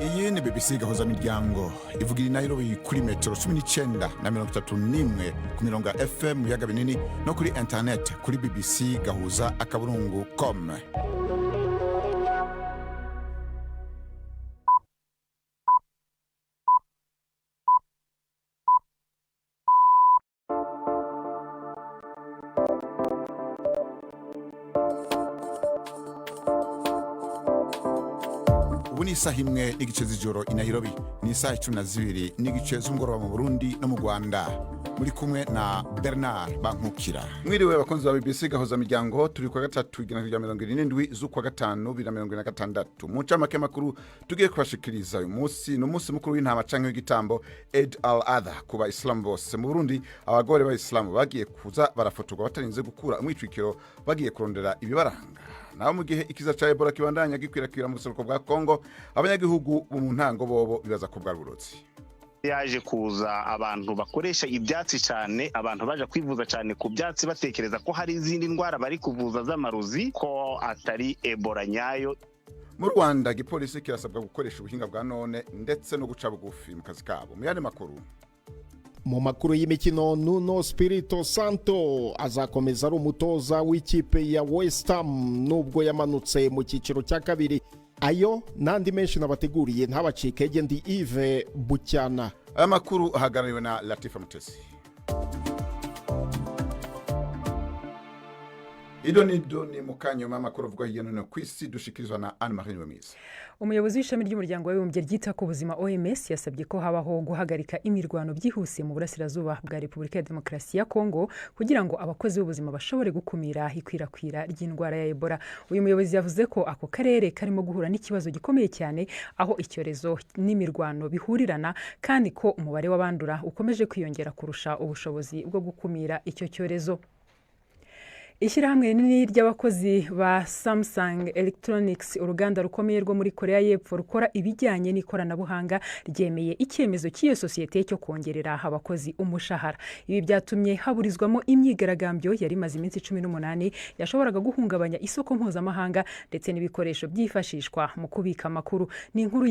Iyi ni BBC gahuza miryango ivugira i Nairobi kuri metero 19 na 31 ku mirongo ya FM yaga binini no kuri internet kuri bbc.gahuza.com. Ubu ni isaha imwe n'igice z'ijoro i Nairobi, ni isaha 12 n'igice z'umugoroba mu Burundi no mu Rwanda. Muri kumwe na Bernard Bankukira. Mwiriwe bakunzi ba BBC gahuza miryango, turi kwa gatatu igana rya 27 z'ukwa gatanu 2026. Mu ncamake makuru tugiye kubashikiriza uyu munsi no munsi mukuru w'intama canke w'igitambo Eid al-Adha kuba Islam bose. Mu Burundi abagore ba Islam bagiye kuza barafotorwa batarinze gukura umwitwikiro, bagiye kurondera ibibaranga. Naho mu gihe ikiza ca Ebola kibandanya gikwirakwira mu buseruko bwa Kongo, abanyagihugu mu ntango bobo bibaza ko bwarurutse. Yaje kuza abantu bakoresha ibyatsi cyane, abantu baje kwivuza cyane ku byatsi batekereza ko hari izindi ndwara bari kuvuza z'amaruzi, ko atari Ebola nyayo. Mu Rwanda igipolisi kirasabwa gukoresha ubuhinga bwa none ndetse no guca bugufi mu kazi kabo. Mu yandi makuru, mu makuru y'imikino, Nuno Espirito Santo azakomeza ari umutoza w'ikipe ya West Ham nubwo yamanutse mu cyiciro cya kabiri. Ayo nandi menshi nabateguriye ntabacike. Ndi Yves Bucyana. Aya makuru ahagarariwe na Latifa Mutesi. Idonido ni mukanyuma makuru vuga hirya no kwisi dushikirizwa na Anne Marie Wemizi. Umuyobozi w'ishami ry'umuryango w'abibumbye ryita ku buzima OMS yasabye ko habaho guhagarika imirwano byihuse mu burasirazuba bwa Repubulika ya Demokarasi ya Kongo kugira ngo abakozi b'ubuzima bashobore gukumira ikwirakwira ry'indwara ya Ebola. Uyu muyobozi yavuze ko ako karere karimo guhura n'ikibazo gikomeye cyane, aho icyorezo n'imirwano bihurirana, kandi ko umubare w'abandura ukomeje kwiyongera kurusha ubushobozi bwo gukumira icyo cyorezo. Ishyirahamwe rinini ry'abakozi ba Samsung Electronics, uruganda rukomeye rwo muri Korea y'Epfo rukora ibijyanye n'ikoranabuhanga, ryemeye icyemezo cy'iyo sosiyete cyo kongerera abakozi umushahara. Ibi byatumye haburizwamo imyigaragambyo yari maze iminsi 18 yashoboraga guhungabanya isoko mpuzamahanga ndetse n'ibikoresho byifashishwa mu kubika amakuru. Ni inkuru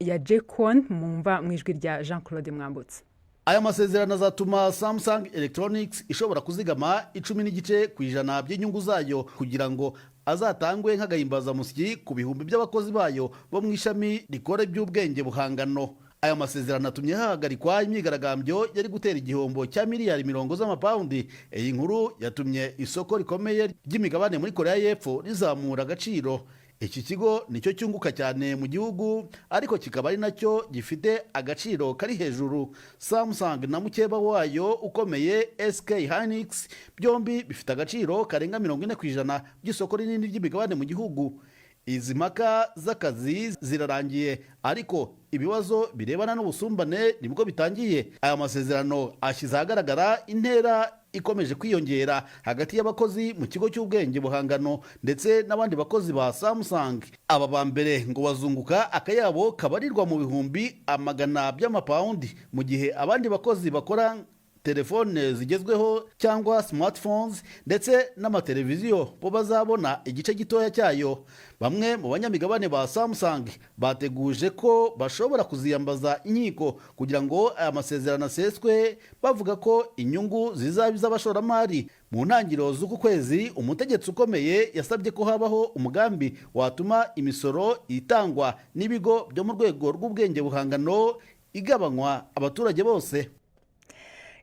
ya Jekon mumva mu ijwi rya Jean-Claude Mwambutse. Aya masezerano azatuma Samsung Electronics ishobora kuzigama 10% by'inyungu zayo kugira ngo azatangwe nk'agahimbazamusyi ku bihumbi by'abakozi bayo bo mu ishami rikora iby'ubwenge buhangano. Aya masezerano atumye hahagarikwa imyigaragambyo yari gutera igihombo cya miliyari 40 z'amapaundi. Iyi nkuru yatumye isoko rikomeye ry'imigabane muri Korea y'Epfo rizamura agaciro. Iki kigo nicyo cyunguka cyane mu gihugu, ariko kikaba ari nacyo gifite agaciro kari hejuru. Samsung na mukeba wayo ukomeye SK Hynix byombi bifite agaciro karenga 40% by'isoko rinini ry'imigabane mu gihugu. Izi mpaka z'akazi zirarangiye, ariko ibibazo birebana n'ubusumbane nibwo bitangiye. Aya masezerano ashyize ahagaragara intera ikomeje kwiyongera hagati y'abakozi mu kigo cy'ubwenge buhangano ndetse n'abandi bakozi ba Samsung. Aba ba mbere ngo bazunguka akayabo kabarirwa mu bihumbi amagana by'amapaundi, mu gihe abandi bakozi bakora telefone zigezweho cyangwa smartphones ndetse n'amateleviziyo bo bazabona igice gitoya cyayo. Bamwe mu banyamigabane ba Samsung bateguje ko bashobora kuziyambaza inkiko kugira ngo aya masezerano aseswe, bavuga ko inyungu zizabiza abashoramari. Mu ntangiriro z'uku kwezi, umutegetsi ukomeye yasabye ko habaho umugambi watuma imisoro itangwa n'ibigo byo mu rwego rw'ubwenge buhangano igabanywa abaturage bose.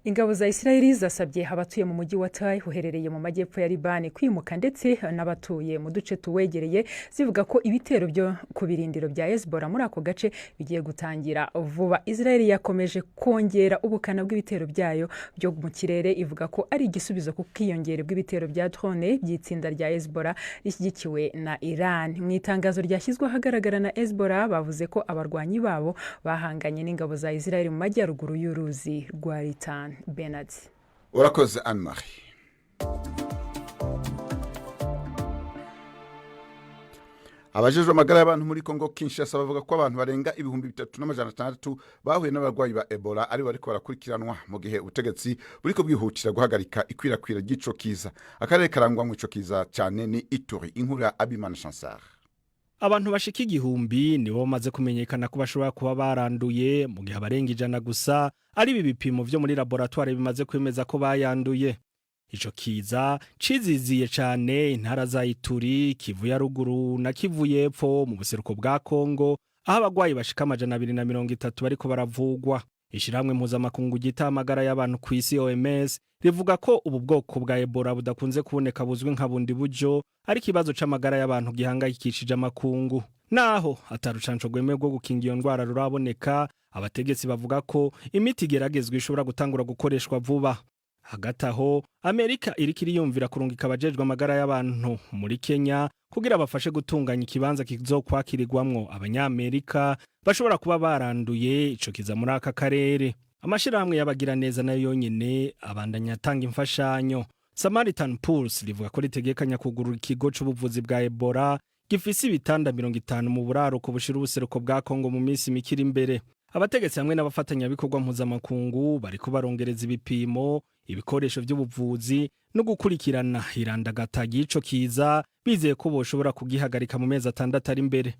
Ingabo za Israeli zasabye abatuye mu mujyi wa Tai uherereye mu majyepfo ya Libani kwimuka ndetse n'abatuye mu duce tuwegereye, zivuga ko ibitero byo ku birindiro bya Hezbollah muri ako gace bigiye gutangira vuba. Israeli yakomeje kongera ubukana bw'ibitero byayo byo mu kirere, ivuga ko ari igisubizo ku kwiyongera bw'ibitero bya drone by'itsinda rya Hezbollah rishyigikiwe na Iran. Mu itangazo ryashyizwe ahagaragara na Hezbollah, bavuze ko abarwanyi babo bahanganye n'ingabo za Israeli mu majyaruguru y'uruzi rwa Litani. Bernard. Urakoze Anne Marie. Abajejwe amagara y'abantu muri Kongo Kinshasa bavuga ko abantu barenga 3600 bahuye n'abarwayi ba Ebola ari bariko barakurikiranwa, mu gihe ubutegetsi buriko bwihutira guhagarika ikwirakwira ry'ico kiza. Akarere karangwa mu ico kiza cyane ni Ituri. Inkuru ya Abimana Chansar. Abantu bashika 1000 nibo bamaze kumenyekana ko bashobora kuba baranduye mu gihe abarenga 100 gusa ari ibi bipimo vyo muri laboratoire bimaze kwemeza ko bayanduye. Ico kiza ciziziye cane intara za Ituri, Kivu ya ruguru na Kivu y'epfo mu buseruko bwa Kongo, aho abagwayi bashika 230 bariko baravugwa. Ishiramwe mpuzamakungu gita amagara y'abantu ku isi OMS rivuga ko ubu bwoko bwa Ebola budakunze kuboneka buzwi nka bundi buryo, ari kibazo c'amagara y'abantu gihangayikishije amakungu. Naho atarucanco rwemewe rwo gukinga iyo ndwara ruraboneka, abategetsi bavuga ko imiti igeragezwa ishobora gutangura gukoreshwa vuba. Hagati aho, Amerika iriko iriyumvira kurungika abajejwe amagara y'abantu muri Kenya kugira bafashe gutunganya ikibanza kizokwakirirwamwo abanyamerika bashobora kuba baranduye ico kiza muri aka karere. Amashirahamwe y'abagira neza nayo yonyene abandanya atanga imfashanyo. Samaritan Pulse rivuga ko ritegekanya kugurura ikigo c'ubuvuzi bwa Ebola gifise ibitanda 50 mu buraro ku bushira ubuseruko bwa Kongo mu minsi mikiri imbere. Abategetsi hamwe n'abafatanya bikorwa mpuzamakungu bariko barongereza ibipimo, ibikoresho by'ubuvuzi no gukurikirana irandagata y'ico kiza, bizeye ko boshobora kugihagarika mu mezi 6 ari imbere.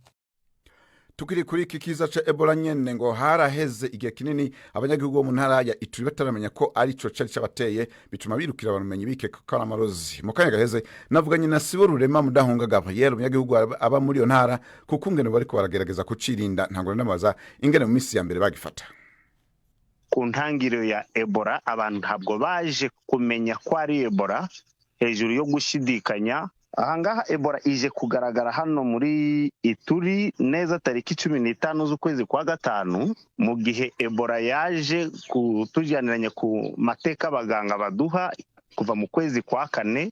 Tukiri kuri iki kiza ca Ebola nyene ngo haraheze igihe kinini abanyagihugu bo mu ntara ya Ituri bataramenya ko ari co cari cabateye, bituma birukira abamenyi bikeka ko amarozi. Mu kanya gaheze navuganye na Sibo Rurema Mudahunga Gabriel, umunyagihugu aba muri iyo ntara, kuko ngene bariko baragerageza kucirinda ntangore n'amaza ingene mu misi ya mbere bagifata. Ku ntangiriro ya Ebola abantu ntabwo baje kumenya ko ari Ebola, hejuru yo gushidikanya. Ahangaha Ebola ije kugaragara hano muri Ituri neza tariki 15 z'ukwezi kwa gatanu, mu gihe Ebola yaje kutujyaniranya ku mateka abaganga baduha kuva mu kwezi kwa 4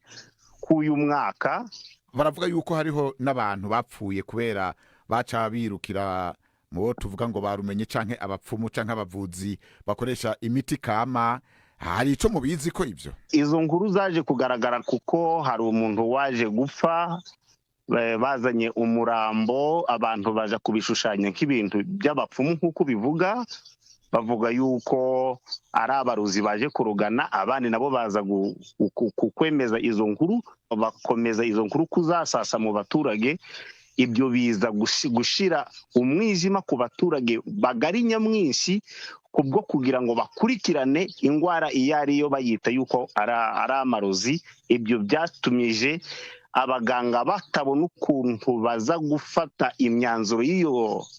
k'uyu mwaka. Baravuga yuko hariho n'abantu bapfuye kubera baca birukira mu tuvuga ngo barumenye canke abapfumu canke abavuzi bakoresha imiti kama. Hari ico mubizi ko ivyo? Izo nkuru zaje kugaragara kuko hari umuntu waje gupfa, bazanye umurambo, abantu baje kubishushanya nk'ibintu by'abapfumu nk'uko bivuga, bavuga yuko ari abaruzi baje kurugana, abandi nabo baza kwemeza izo nkuru, bakomeza izo nkuru kuzasasa mu baturage. Ibyo biza gushira umwijima ku baturage bagari nyamwinshi, kubwo kugira ngo bakurikirane ingwara iyo ariyo bayita yuko ari amarozi. Ibyo byatumije abaganga batabona ukuntu baza gufata imyanzuro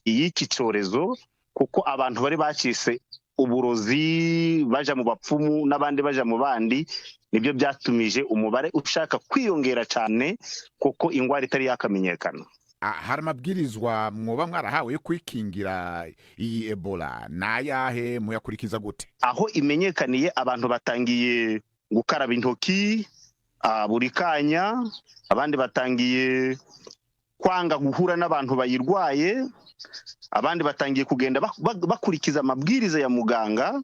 y'iki cyorezo, kuko abantu bari bacise uburozi baja mu bapfumu n'abandi baja mu bandi. Nibyo byatumije umubare ushaka kwiyongera cyane, kuko ingwara itari yakamenyekana. Hari amabwirizwa mwoba mwarahawe yo kwikingira iyi Ebola, nayahe muyakurikiza gute? Aho imenyekaniye abantu batangiye gukaraba intoki buri kanya, abandi batangiye kwanga guhura n'abantu bayirwaye, abandi batangiye kugenda bakurikiza amabwiriza ya muganga.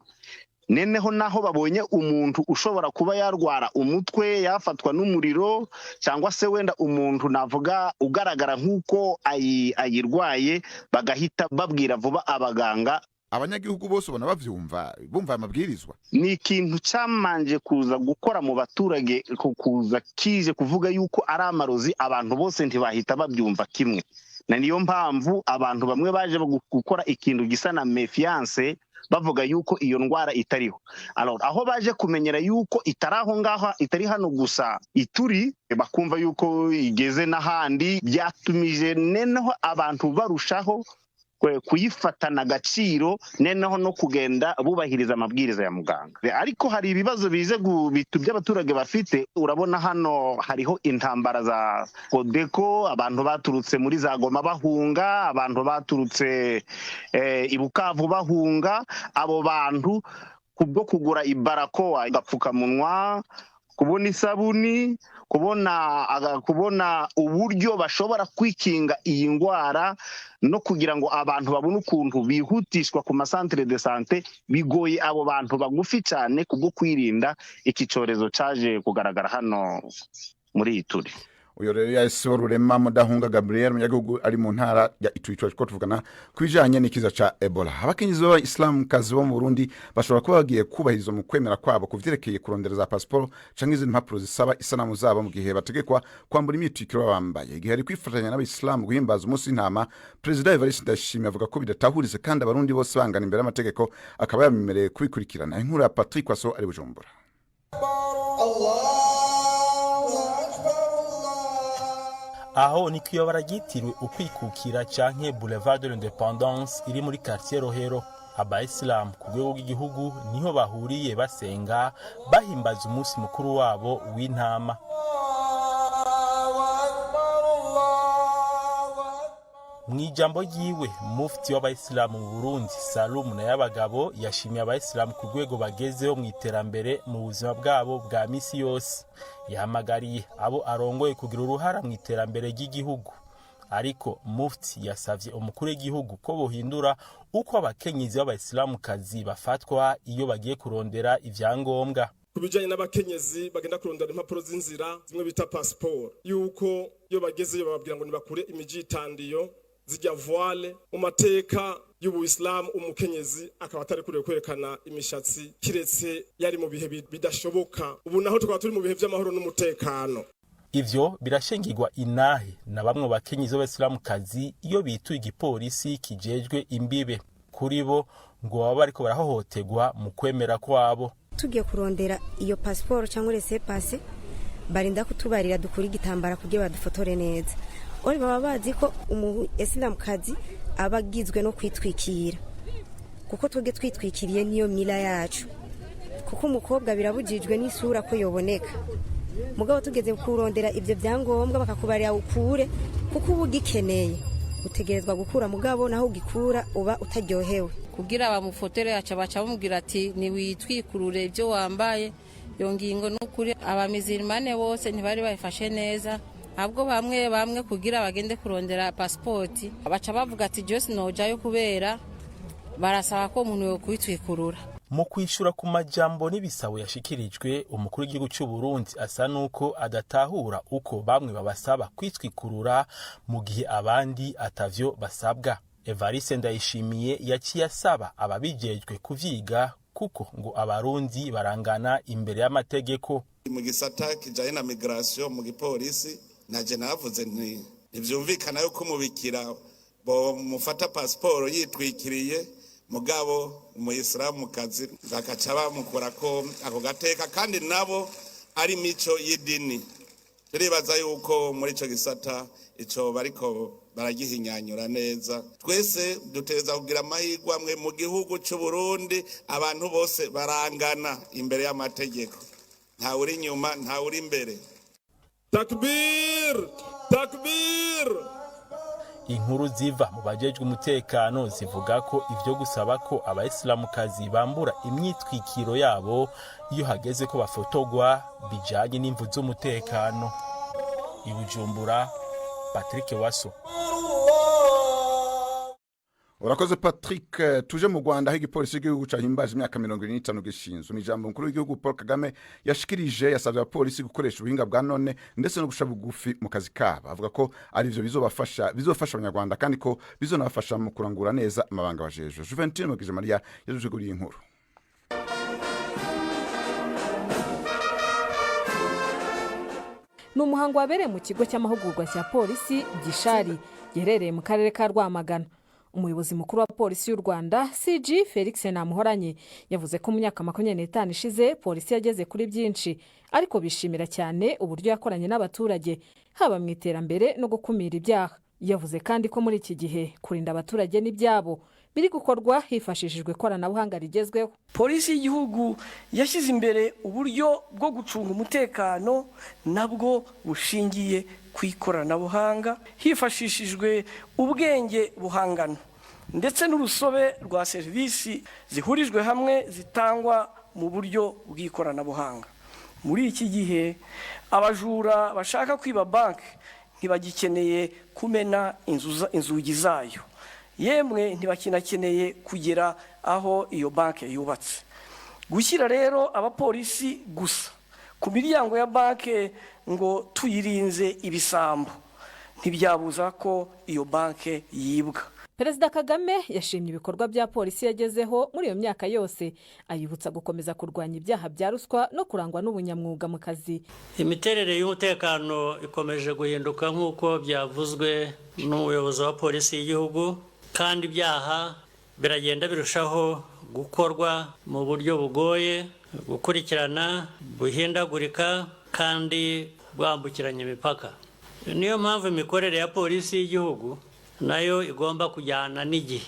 Neneho naho babonye umuntu ushobora kuba yarwara umutwe, yafatwa n'umuriro, cyangwa se wenda umuntu navuga ugaragara nk'uko ayirwaye, bagahita babwira vuba abaganga. Abanyagihugu bose ubona bavyumva, bumva amabwirizwa. Ni ikintu cyamanje kuza gukora mu baturage, kuza kije kuvuga yuko ari amarozi, abantu bose ntibahita babyumva kimwe. Na niyo mpamvu abantu bamwe baje gukora ikintu gisa na méfiance, bavuga yuko iyo ndwara itariho. Alors aho baje kumenyera yuko itaraho ngaho, itari hano gusa Ituri, bakumva yuko igeze n'ahandi, byatumije neneho abantu barushaho kuyifatana agaciro, neneho no kugenda bubahiriza amabwiriza ya muganga. Ariko hari ibibazo bize by'abaturage bafite. Urabona hano hariho intambara za Kodeko, abantu baturutse muri za Goma bahunga, abantu baturutse i Bukavu bahunga. Abo bantu kubwo kugura ibarakoa, agapfukamunwa, kubona isabuni, kubona uburyo bashobora kwikinga iyi ndwara, no kugira ngo abantu babone ukuntu bihutishwa ku masantere de sante, bigoye abo bantu bagufi cyane kubwo kwirinda iki cyorezo caje kugaragara hano muri Ituri. uyo rero yahise Rurema Mudahunga Gabriel munyagihugu ari mu ntara ya Ituri ko tuvugana kubijanye n'ikiza ca Ebola. Abakenyezi b'Abayisilamukazi bo mu Burundi bashobora kuba bagiye kubahiriza mu kwemera kwabo kuvyerekeye kurondereza passport canke izindi mpapuro zisaba isanamu zabo mu gihe bategekwa kwambura imyitwikiro bambaye. Igihe ari kwifatanya n'Abayisilamu guhimbaza umunsi w'intama, President Evariste Ndayishimiye avuga ko bidatahurize kandi abarundi bose bangana imbere y'amategeko, akaba yabemereye kubikurikirana. Inkuru ya Patrick Waso ari Bujumbura. Aho ni kuyobora ryitiriwe ukwikukira canke Boulevard de l'Indépendance iri muri quartier Rohero. Abayisilamu ku rwego rw'igihugu niho bahuriye basenga bahimbaza umunsi mukuru wabo w'intama. Mwijambo ryiwe mufti w'Abayisilamu mu Burundi Salum Nayabagabo yashimiye Abayisilamu ku rwego bagezeho mu iterambere mu buzima bwabo bwa misi yose. Yahamagariye abo arongoye kugira uruhara mu iterambere ry'igihugu. Ariko mufti yasavye umukuru w'igihugu ko bohindura uko abakenyezi b'Abayisilamukazi bafatwa iyo bagiye kurondera ivyangombwa. Kubijanye n'abakenyezi bagenda kurondera impapuro z'inzira zimwe bita passport, yuko iyo bagezeyo bababwira ngo nibakure imijitandiyo zijya voile. Mu mateka y'Ubuislamu umukenyezi akaba atari kure kwerekana imishatsi kiretse yari mu bihe bidashoboka. Ubu naho tukaba turi mu bihe by'amahoro n'umutekano. Ivyo birashengirwa inahe na bamwe bakenyezi b'Abayisilamukazi iyo bituye igipolisi kijejwe imbibe. Kuri bo ngo baba bariko barahohoterwa mu kwemera kwabo. Tugiye kurondera iyo passport cyangwa laissez-passer barinda kutubarira dukuri igitambara kugira badufotore neza. Ori baba bazi ko Isilamukazi abagizwe no kwitwikira, kuko twege twitwikiriye niyo mila yacu, kuko umukobwa birabujijwe n'isura ko yoboneka. Mugabo tugeze kurondera ivyo byangombwa bakakubarira ukure, kuko ubugikeneye utegerezwa gukura, mugabo naho ugikura uba utaryohewe. Kugira bamufotore aca baca bamubwira ati ni witwikurure ibyo wambaye. Iyo ngingo n'ukuri abamizirmane bose ntibari bayifashe neza. Abwo bamwe kugira bagende kurondera passport baca bavuga ati Jose nojayo kubera barasaba ko umuntu yo kwitwikurura. Mu kwishura ku majambo n'ibisawo yashikirijwe, umukuru w'igihugu cy'u Burundi asa nuko adatahura uko bamwe babasaba kwitwikurura mu gihe abandi atavyo basabwa. Evariste Ndayishimiye yaciye asaba ababijejwe kuvyiga kuko ngo abarundi barangana imbere y'amategeko. Mu gisata kijanye na migration mu gipolisi naje navuze ntivyumvikana yuko umubikira bo mufata passport yitwikiriye, mugabo umuyisilamukazi bakaca bamukora ko ako gateka, kandi nabo ari mico y'idini. Turibaza yuko muri ico gisata ico bariko baragihinyanyura neza. Twese duteza kugira amahirwe amwe mu gihugu cy'u Burundi, abantu bose barangana imbere y'amategeko, nta uri inyuma nta uri imbere. Takbir! Takbir! Inkuru ziva mu bajejwe umutekano zivuga ko ivyo gusaba ko Abayisilamukazi bambura imyitwikiro yabo iyo hageze ko bafotogwa bijanye n'imvu z'umutekano. I Bujumbura, Patrick Waso. Urakoze Patrick. Tuje mu Rwanda, aho igipolisi cy'igihugu cyahimbaje imyaka 25 gishinzwe. Ijambo mukuru w'igihugu Paul Kagame yashikirije yasabye abapolisi gukoresha ubuhinga bwa none ndetse no gusha bugufi mu kazi kabo. Avuga ko ari ivyo bizofasha abanyarwanda kandi ko bizonabafasha mu kurangura neza amabanga bajeje. Juventine Mugije Maria yajujuguriye inkuru. N'umuhango wabereye mu kigo cy'amahugurwa cya polisi Gishari giherereye mu karere ka Rwamagana. Umuyobozi mukuru wa polisi y'u Rwanda CG Felix Namuhoranye yavuze ko mu myaka 25 ishize polisi yageze kuri byinshi, ariko bishimira cyane uburyo yakoranye n'abaturage haba mu iterambere no gukumira ibyaha. Yavuze kandi ko muri iki gihe kurinda abaturage n'ibyabo biri gukorwa hifashishijwe koranabuhanga rigezweho. Polisi y'igihugu yashyize imbere uburyo bwo gucunga umutekano nabwo bushingiye ku ikoranabuhanga hifashishijwe ubwenge buhangano ndetse n'urusobe rwa serivisi zihurijwe hamwe zitangwa mu buryo bw'ikoranabuhanga. Muri iki gihe abajura bashaka kwiba banki ntibagikeneye kumena inzugi zayo, yemwe ntibakinakeneye kugera aho iyo banki yubatse. Gushyira rero abapolisi gusa ku miryango ya banki ngo tuyirinze ibisambo, ntibyabuza ko iyo banki yibwa. Perezida Kagame yashimye ibikorwa bya polisi yagezeho muri iyo myaka yose, ayibutsa gukomeza kurwanya ibyaha bya ruswa no kurangwa n'ubunyamwuga mu kazi. Imiterere y'umutekano ikomeje guhinduka nk'uko byavuzwe n'umuyobozi wa polisi y'igihugu, kandi ibyaha biragenda birushaho gukorwa mu buryo bugoye, gukurikirana, buhindagurika kandi bwambukiranya imipaka. Niyo mpamvu imikorere ya polisi y'igihugu nayo igomba kujyana n'igihe.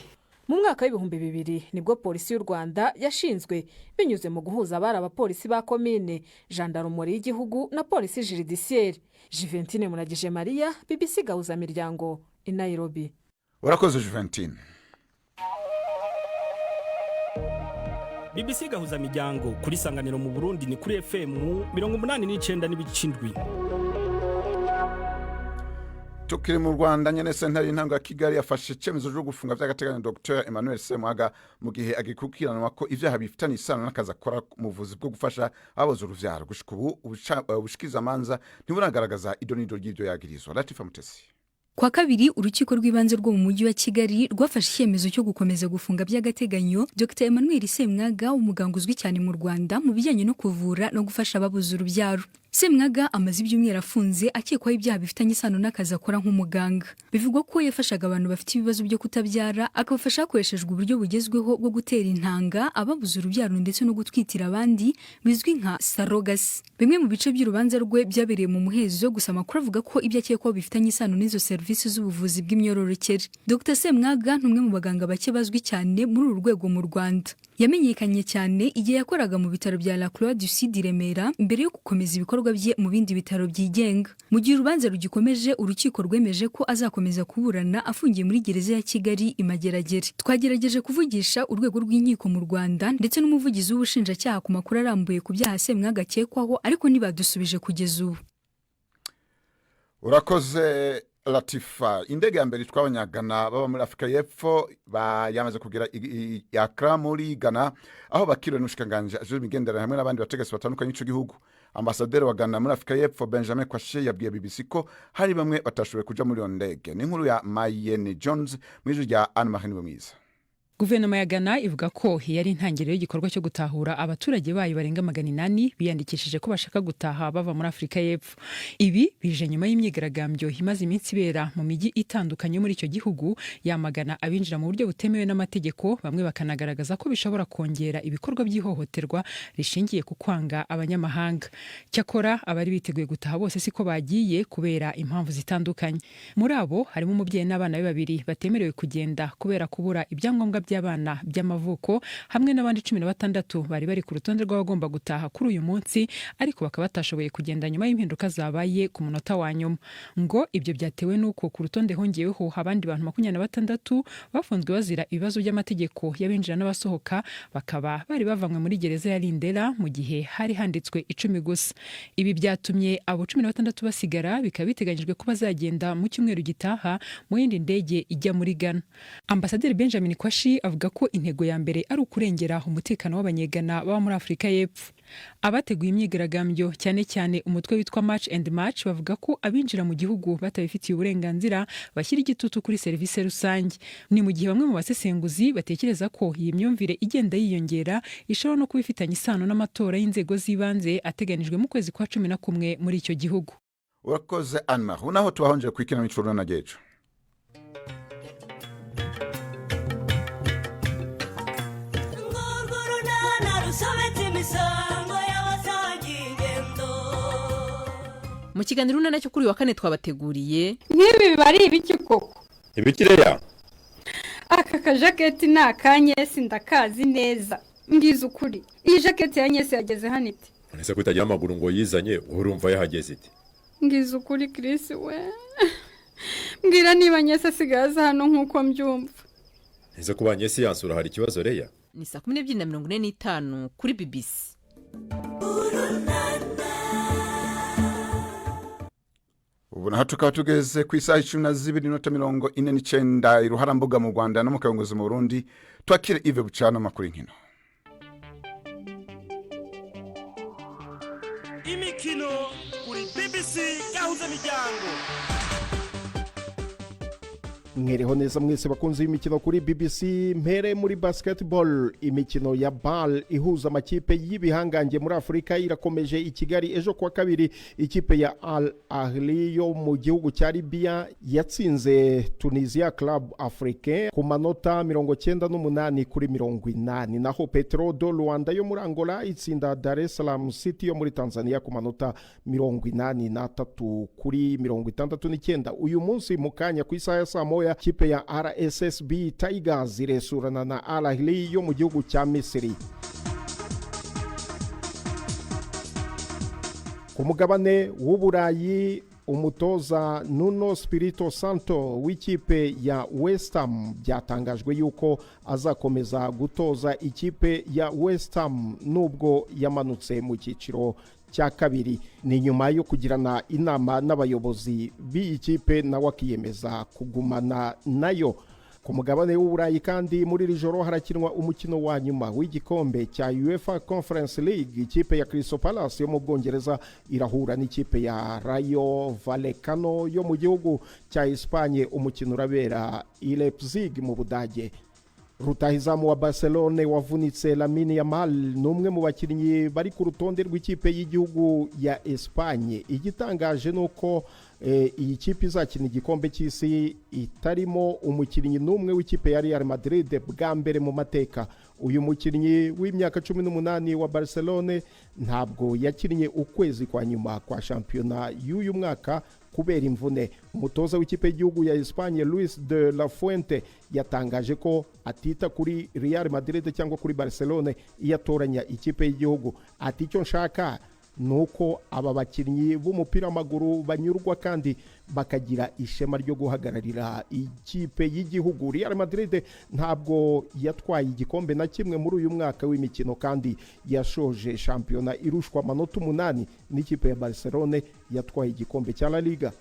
Mu mwaka w'ibihumbi 2000 nibwo polisi y'u Rwanda yashinzwe binyuze mu guhuza abari abapolisi ba komine, gendarmerie y'igihugu na polisi judiciaire. Juventine Munagije Maria, BBC Gahuza Miryango, i Nairobi. Urakoze Juventine. BBC Gahuza Miryango kuri Sanganiro mu Burundi ni kuri FM 89.7. Tukiri mu Rwanda nyene sentare y'intango ya Kigali yafashe icyemezo cyo gufunga by'agateganyo Dr Emmanuel Semwaga mu gihe agikurikiranwa ko ivyaha bifitanye isano n'akazi akora mu buvuzi bwo gufasha ababuze uruvyaro. Gushika ubu ubushikiza amanza ntiburagaragaza idonido ry'ivyo yagirizwa. Latifa Mutesi. Kwa kabiri urukiko rw'ibanze rwo mu mujyi wa Kigali rwafashe icyemezo cyo gukomeza gufunga by'agateganyo Dr Emmanuel Semwaga, umuganga uzwi cyane mu Rwanda mu bijyanye no kuvura no gufasha ababuze urubyaro. Semwaga amaze ibyumweru afunze akekwaho ibyaha bifitanye isano n'akazi akora nk'umuganga. Bivugwa ko yafashaga abantu bafite ibibazo byo kutabyara, akabafasha hakoreshejwe uburyo bugezweho bwo gutera intanga ababuze urubyaro ndetse no gutwitira abandi bizwi nka surrogacy. Bimwe mu bice by'urubanza rwe byabereye mu muhezo, gusa amakuru avuga ko ibyo akekwaho bifitanye isano n'izo serivisi z'ubuvuzi bw'imyororokere. Dr Semwaga ni umwe mu baganga bake bazwi cyane muri uru rwego mu Rwanda. Yamenyekanye cyane igihe yakoraga mu bitaro bya La Croix du Sud i Remera mbere yo gukomeza ibikorwa bye mu bindi bitaro byigenga. Mu gihe urubanza rugikomeje, urukiko rwemeje ko azakomeza kuburana afungiye muri gereza ya Kigali i Mageragere. Twagerageje kuvugisha urwego rw'inkiko mu Rwanda ndetse n'umuvugizi w'ubushinjacyaha ku makuru arambuye ku byaha Semwaga akekwaho, ariko ntibadusubije kugeza ubu. Urakoze Latifa. Indege ya mbere twabanyagana baba muri Afrika y'Epfo yamaze kugira Accra muri Ghana, aho bakiriwe n'ushikanganje aje imigendera hamwe n'abandi bategetsi batandukanye ico gihugu. Ambasaderi wa Ghana muri Afrika y'Epfo Benjamin Kwashe yabwiye BBC ko hari bamwe batashoboye kuja muri iyo ndege. Ni inkuru ya Mayene Jones mw'ijwi rya Anne Marie Mwiza. Guverinoma ya Ghana ivuga ko yari intangiriro y'igikorwa cyo gutahura abaturage bayo barenga 800 biyandikishije ko bashaka gutaha bava muri Afrika y'Epfo. Ibi bije nyuma y'imyigaragambyo imaze iminsi ibera mu mijyi itandukanye muri icyo gihugu yamagana abinjira mu buryo butemewe n'amategeko, bamwe bakanagaragaza ko bishobora kongera ibikorwa by'ihohoterwa rishingiye ku kwanga abanyamahanga. Cyakora abari biteguye gutaha bose siko bagiye kubera impamvu zitandukanye. Muri abo harimo umubyeyi n'abana be babiri batemerewe kugenda kubera kubura ibyangombwa by'abana by'amavuko, hamwe n'abandi 16 bari ku rutonde rw'abagomba gutaha kuri uyu munsi, ariko bakaba batashoboye kugenda nyuma y'impinduka zabaye ku munota wa nyuma. Ngo ibyo byatewe n'uko ku rutonde hongeweho abandi bantu 26 bafunzwe bazira ibibazo by'amategeko y'abinjira n'abasohoka, bakaba bari bavanywe muri gereza ya Lindera mu gihe hari handitswe 10 gusa. Ibi byatumye abo 16 basigara, bikaba biteganyijwe ko bazagenda mu cyumweru gitaha mu yindi ndege ijya muri Ghana. Ambasaderi Benjamin Kwashi avuga ko intego ya mbere ari ukurengera umutekano w'abanyegana baba muri Afrika y'Epfo. Abateguye imyigaragambyo cyane cyane umutwe witwa March and March bavuga ko abinjira mu gihugu batabifitiye uburenganzira bashyira igitutu kuri serivisi rusange. Ni mu gihe bamwe mu basesenguzi batekereza ko iyi myumvire igenda yiyongera ishobora no kubifitanya isano n'amatora y'inzego z'ibanze ateganijwe mu kwezi kwa 11 muri icyo gihugu. Urakoze Anma. Unaho twahonje kwikina n'icuro na gejo. Mu kiganiro nacyo kuri wa kane twabateguriye nk'ibi bari ibiki koko ibikireya aka kajaketi nakanyesi ndakazi neza ngize ukuri iyi jaketi ya Nyesi yageze hano ite nese kutagira amaguru ngo yizanye urumva yahageze ite ngize ukuri Chris we mbwira niba Nyesi asigaza hano nkuko mbyumva nese kuba Nyesi yansura hari ikibazo reya ni 12:45 kuri BBC. Ubu naho tukaba tugeze ku isaha 12:49 iruharambuga mu Rwanda no mu Kayongozi mu Burundi. Twakire Yves Bucana makuru nkino. imikino kuri BBC gahuza miryango. Mwereho neza mwese bakunze imikino kuri BBC. Mpere muri basketball, imikino ya BAL ihuza amakipe y'ibihangange muri Afurika irakomeje i Kigali. Ejo kuwa kabiri ikipe ya Al Ahly yo mu gihugu cya Libya yatsinze Tunisia Club Africain ku manota 98-80, naho Petro do Luanda yo muri Angola itsinda Dar es Salaam City yo muri Tanzania ku manota 83-69. Uyu munsi mu kanya ku isaha ya saa moya kipe ya RSSB Tigers iresurana na Al Ahly yo mu gihugu cya Misiri. Ku mugabane w'Uburayi, umutoza Nuno Espirito Santo w'ikipe ya West Ham byatangajwe yuko azakomeza gutoza ikipe ya West Ham nubwo yamanutse mu cyiciro cya kabiri. Ni nyuma yo kugirana inama n'abayobozi b'iyi kipe nawe akiyemeza kugumana nayo. Ku mugabane w'Uburayi kandi muri iri joro harakinwa umukino wa nyuma w'igikombe cya UEFA Conference League. Ikipe ya Crystal Palace yo mu Bwongereza irahura n'ikipe ya Rayo Vallecano yo mu gihugu cya Espagne. Umukino urabera i Leipzig mu Budage. Rutahizamu wa Barcelona wavunitse Lamine Yamal n'umwe mu bakinnyi bari ku rutonde rw'ikipe y'igihugu ya Espagne. Igitangaje nuko iyi kipe izakina igikombe cy'isi itarimo umukinnyi n'umwe w'ikipe ya Real Madrid bwa mbere mu mateka. Uyu mukinnyi w'imyaka 18 wa Barcelona ntabwo yakinnye ukwezi kwa nyuma kwa shampiyona y'uyu mwaka kubera imvune. Umutoza w'ikipe y'igihugu ya Espagne Luis de la Fuente yatangaje ko atita kuri Real Madrid cyangwa kuri Barcelona iyatoranya ikipe y'igihugu. Ati icyo nshaka nuko aba bakinnyi b'umupira w'amaguru banyurwa kandi bakagira ishema ryo guhagararira ikipe y'igihugu. Real Madrid ntabwo yatwaye igikombe na kimwe muri uyu mwaka w'imikino kandi yashoje shampiyona irushwa amanota 8 n'ikipe ya Barcelona yatwaye igikombe cya La Liga.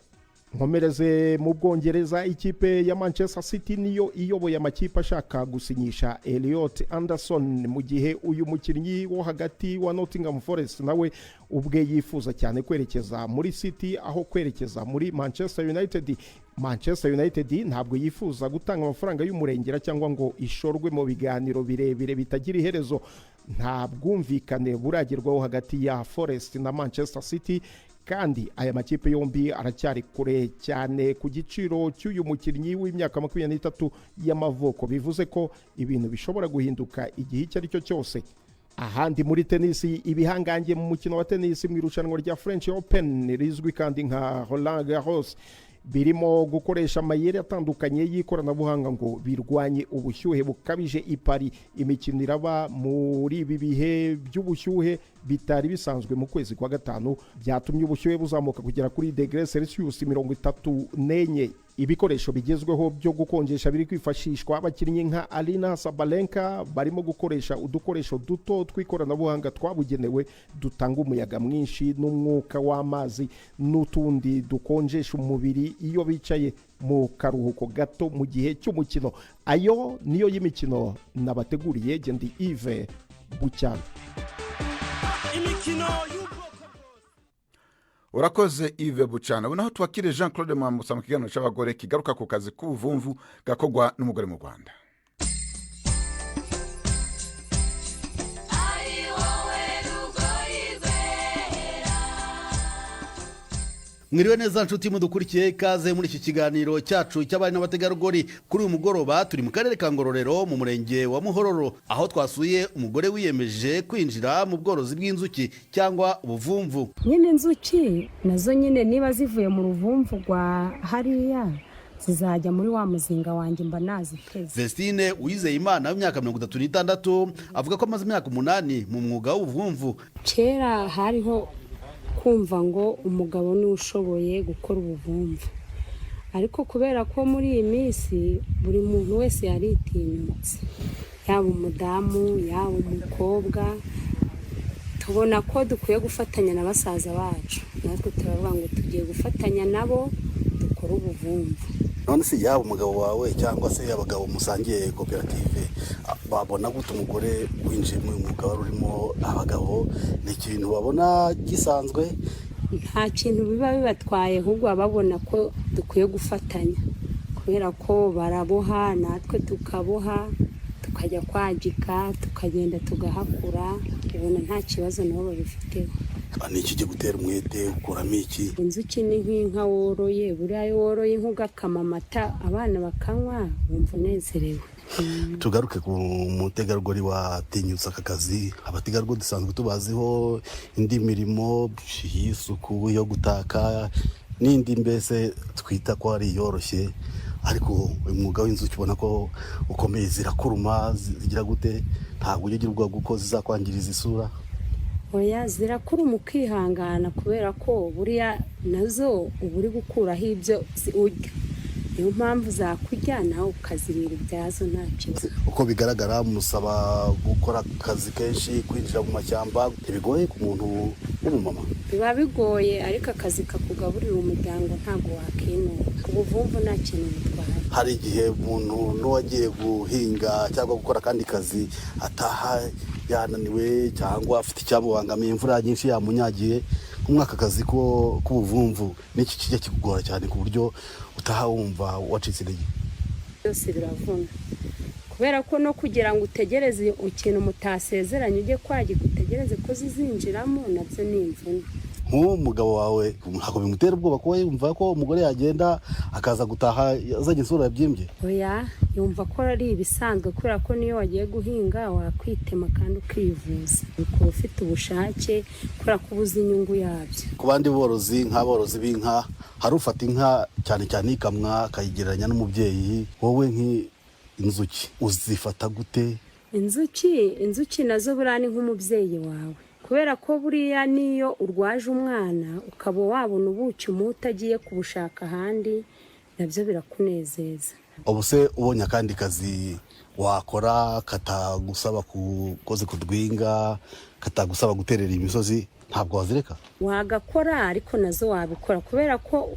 Nkomereze mu Bwongereza, ikipe ya Manchester City niyo iyoboye amakipe ashaka gusinyisha Elliot Anderson, mu gihe uyu mukinnyi wo hagati wa Nottingham Forest nawe ubwe yifuza cyane kwerekeza muri City aho kwerekeza muri Manchester United. Manchester United ntabwo yifuza gutanga amafaranga y'umurengera cyangwa ngo ishorwe mu biganiro birebire bitagira iherezo. Nta bwumvikane buragerwaho hagati ya Forest na Manchester City kandi aya makipe yombi aracyari kure cyane ku giciro cy'uyu mukinnyi w'imyaka 23 y'amavuko. Bivuze ko ibintu bishobora guhinduka igihe icyo ari cyo cyose. Ahandi muri tenisi, ibihangange mu mukino wa tenisi mu irushanwa rya French Open rizwi kandi nka Roland Garros birimo gukoresha amayeri atandukanye y'ikoranabuhanga ngo birwanye ubushyuhe bukabije i Paris. Imikino iraba muri ibi bihe by'ubushyuhe bitari bisanzwe mu kwezi kwa gatanu byatumye ubushyuhe buzamuka kugera kuri °C 34. Ibikoresho bigezweho byo gukonjesha biri kwifashishwa. Abakinnyi nka Alina Sabalenka barimo gukoresha udukoresho duto tw'ikoranabuhanga twabugenewe dutanga umuyaga mwinshi n'umwuka w'amazi n'utundi dukonjesha umubiri iyo bicaye mu karuhuko gato mu gihe cy'umukino. Ayo niyo y'imikino nabateguriye. Gendi Yves Bucyana. Imikino urakoze Yves Bucyana. Ubu naho twakire Jean Claude Mwambutsa mu kiganiro cy'abagore kigaruka ku kazi k'ubuvumvu gakogwa n'umugore mu Rwanda. Mwiriwe neza nshuti mudukurikiye, ikaze muri iki kiganiro cyacu cy'abari n'abategarugori. Kuri uyu mugoroba turi mu karere ka Ngororero mu murenge wa Muhororo, aho twasuye umugore wiyemeje kwinjira mu bworozi bw'inzuki cyangwa ubuvumvu. Nyine inzuki nazo nyine niba zivuye mu ruvumvu rwa hariya zizajya muri wa muzinga wanjye mba naziteze. Vestine Uwizeyimana w'imyaka 36 avuga ko amaze imyaka 8 mu mwuga w'ubuvumvu. Kera hariho kumva ngo umugabo ni ushoboye gukora ubuvumvu, ariko kubera ko muri iyi minsi buri muntu wese yaritinyutse, yaba umudamu yaba umukobwa, tubona ko dukwiye gufatanya na basaza bacu. Natwe turavuga ngo tugiye gufatanya nabo dukora ubuvumvu. None se yaba umugabo wawe cyangwa se abagabo musangiye koperative babona gute umugore winjiye mu mwuga wari urimo abagabo? Ni ikintu babona gisanzwe? nta kintu biba bibatwaye, ahubwo babona ko dukwiye gufatanya, kubera ko baraboha natwe tukaboha, tukajya kwagika, tukagenda tugahakura, ubona nta kibazo nabo babifiteho. Ni iki cyo gutera umwete ukuramo iki? Inzuki ni nk'inka woroye, buriya iyo woroye inka ugakama amata abana bakanywa wumva unezerewe. Tugaruke ku mutegarugori watinyutse aka kazi. Abategarugori dusanzwe tubaziho indi mirimo y'isuku, yo gutaka n'indi mbese twita ko ari yoroshye, ariko umwuga w'inzuki ubona ko ukomeye, zirakuruma zigira gute? Ntabwo ujya ugira ubwoba ko zizakwangiriza isura? Oya, zirakuruma ukihangana, kubera ko buriya nazo uba uri gukuraho ibyo urya, niyo mpamvu zakurya nawe ukazirira ibyazo nta kibazo. Uko bigaragara musaba gukora akazi kenshi, kwinjira mu mashyamba, ntibigoye ku muntu w'umumama? Biba bigoye, ariko akazi kakugaburira umuryango ntabwo wakinuba. Ubuvumvu nta kintu bitwaye. Hari igihe umuntu n'uwagiye guhinga cyangwa gukora akandi kazi ataha yananiwe cyangwa afite icyamubangamiye, imvura nyinshi yamunyagiye, nk'umwaka akazi k'ubuvumvu n'iki kijya kikugora cyane ku buryo utaha wumva wacitse intege? Byose biravuna, kubera ko no kugira ngo utegereze ikintu mutasezeranye ujye kwagika utegereze ko zizinjiramo, nabyo ni imvune. Nk'umugabo wawe ntabwo bimutera ubwoba ko yumva ko umugore yagenda akaza gutaha azanye isura yabyimbye? Oya, yumva ko ari ibisanzwe, kubera ko niyo wagiye guhinga wakwitema kandi ukivuza, ukaba ufite ubushake, kubera ko ubuze inyungu yabyo. Ku bandi borozi nk'aborozi b'inka, hari ufata inka cyane cyane ikamwa akayigereranya n'umubyeyi, wowe nk'inzuki uzifata gute? Inzuki nazo buriya ni nk'umubyeyi wawe, kubera ko buriya niyo urwaje umwana ukaba wabona ubuki umuha utagiye kubushaka ahandi, nabyo birakunezeza. Ubu se ubonye akandi kazi wakora katagusaba kukoze kudwinga, katagusaba guterera imisozi, ntabwo wazireka? Wagakora, ariko nazo wabikora, kubera ko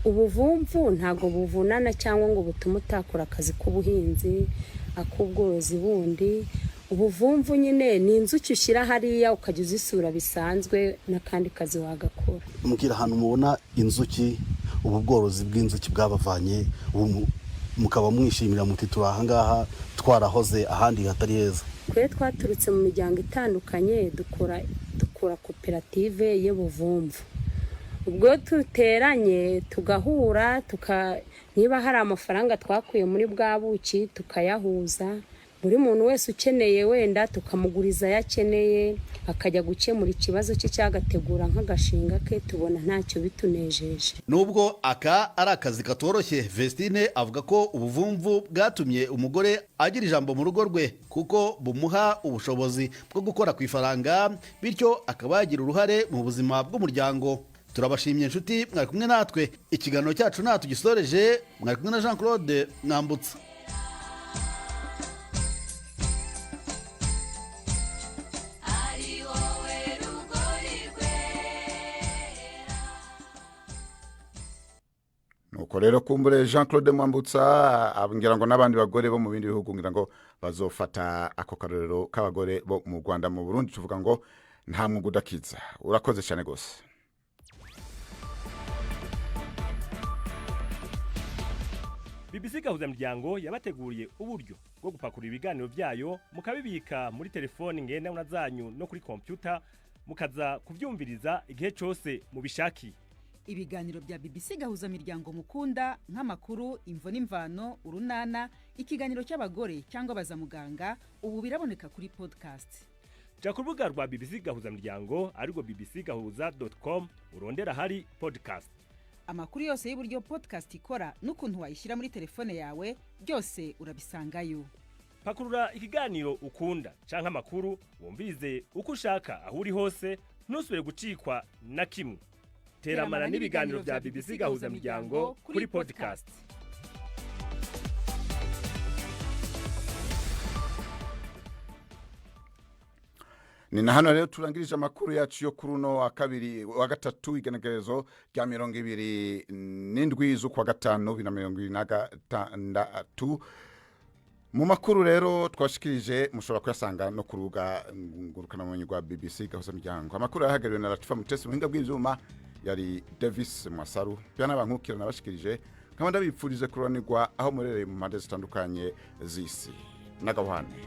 ubuvumvu ntabwo buvunana cyangwa ngo butume utakora akazi k'ubuhinzi, ak'ubworozi bundi. Ubuvumvu nyine ni inzuki ushyira hariya ukajya uzisura bisanzwe, n'akandi kazi wagakora. Mubwira ahantu mubona inzuki, ubu bworozi bw'inzuki bwabavanye, ubu mukaba mwishimira muti turi ahangaha twarahoze ahandi hatari heza? Twe twaturutse mu miryango itandukanye, dukora koperative y'ubuvumvu. Ubwo duteranye tugahura, niba hari amafaranga twakuye muri bwa buki tukayahuza, buri muntu wese ukeneye wenda tukamuguriza yakeneye, akajya gukemura ikibazo cye cyagategura nk'agashinga ke, tubona ntacyo bitunejeje. Nubwo aka ari akazi katoroshye, Vestine avuga ko ubuvumvu bwatumye umugore agira ijambo mu rugo rwe, kuko bumuha ubushobozi bwo gukora ku ifaranga, bityo akaba yagira uruhare mu buzima bw'umuryango. Turabashimye inshuti mwari kumwe natwe, ikiganiro cyacu tugisoreje, mwari kumwe na Jean Claude Mwambutsa. nuko rero kumbure Jean Claude Mwambutsa abwira ngo n'abandi bagore bo mu bindi bihugu ngira ngo bazofata ako karorero k'abagore bo mu Rwanda, mu Burundi tuvuga ngo nta mwuga udakiza. Urakoze cyane gose. BBC Gahuzamuryango yabateguriye uburyo bwo gupakurura ibiganiro byayo mukabibika muri telefone ngendanwa zanyu no kuri computer, mukaza kuvyumviriza igihe cyose mubishakiye. Ibiganiro bya BBC Gahuzamiryango mukunda nk'amakuru, imvo n'imvano, urunana, ikiganiro cy'abagore cyangwa bazamuganga, ubu biraboneka kuri podcast. Ja ku rubuga rwa BBC Gahuzamiryango ariko bbcgahuza.com urondera hari podcast. Amakuru yose y'uburyo podcast ikora n'ukuntu wayishyira muri telefone yawe byose urabisangayo. Pakurura ikiganiro ukunda canke amakuru wumvirize uko ushaka aho uri hose, ntusubire gucikwa na kimwe. Teramana n'ibiganiro bya BBC Gahuzamiryango kuri podcast. Ni na hano rero turangirije amakuru yacu yo kuruno wa kabiri wa gatatu igenekerezo rya 27 z'ukwa gatanu 2026. mu makuru rero twashikirije mushobora kuyasanga no ku rubuga ngurukanabumenyi rwa BBC gahuza miryango. Amakuru yahagariwe na Latifa Mutesi, muhinga bw'ivyuma yari Davis Mwasaru. Byana bankukira nabashikirije nkaba ndabipfurize kuronirwa aho murereye mu mpande zitandukanye z'isi. Nagahwane.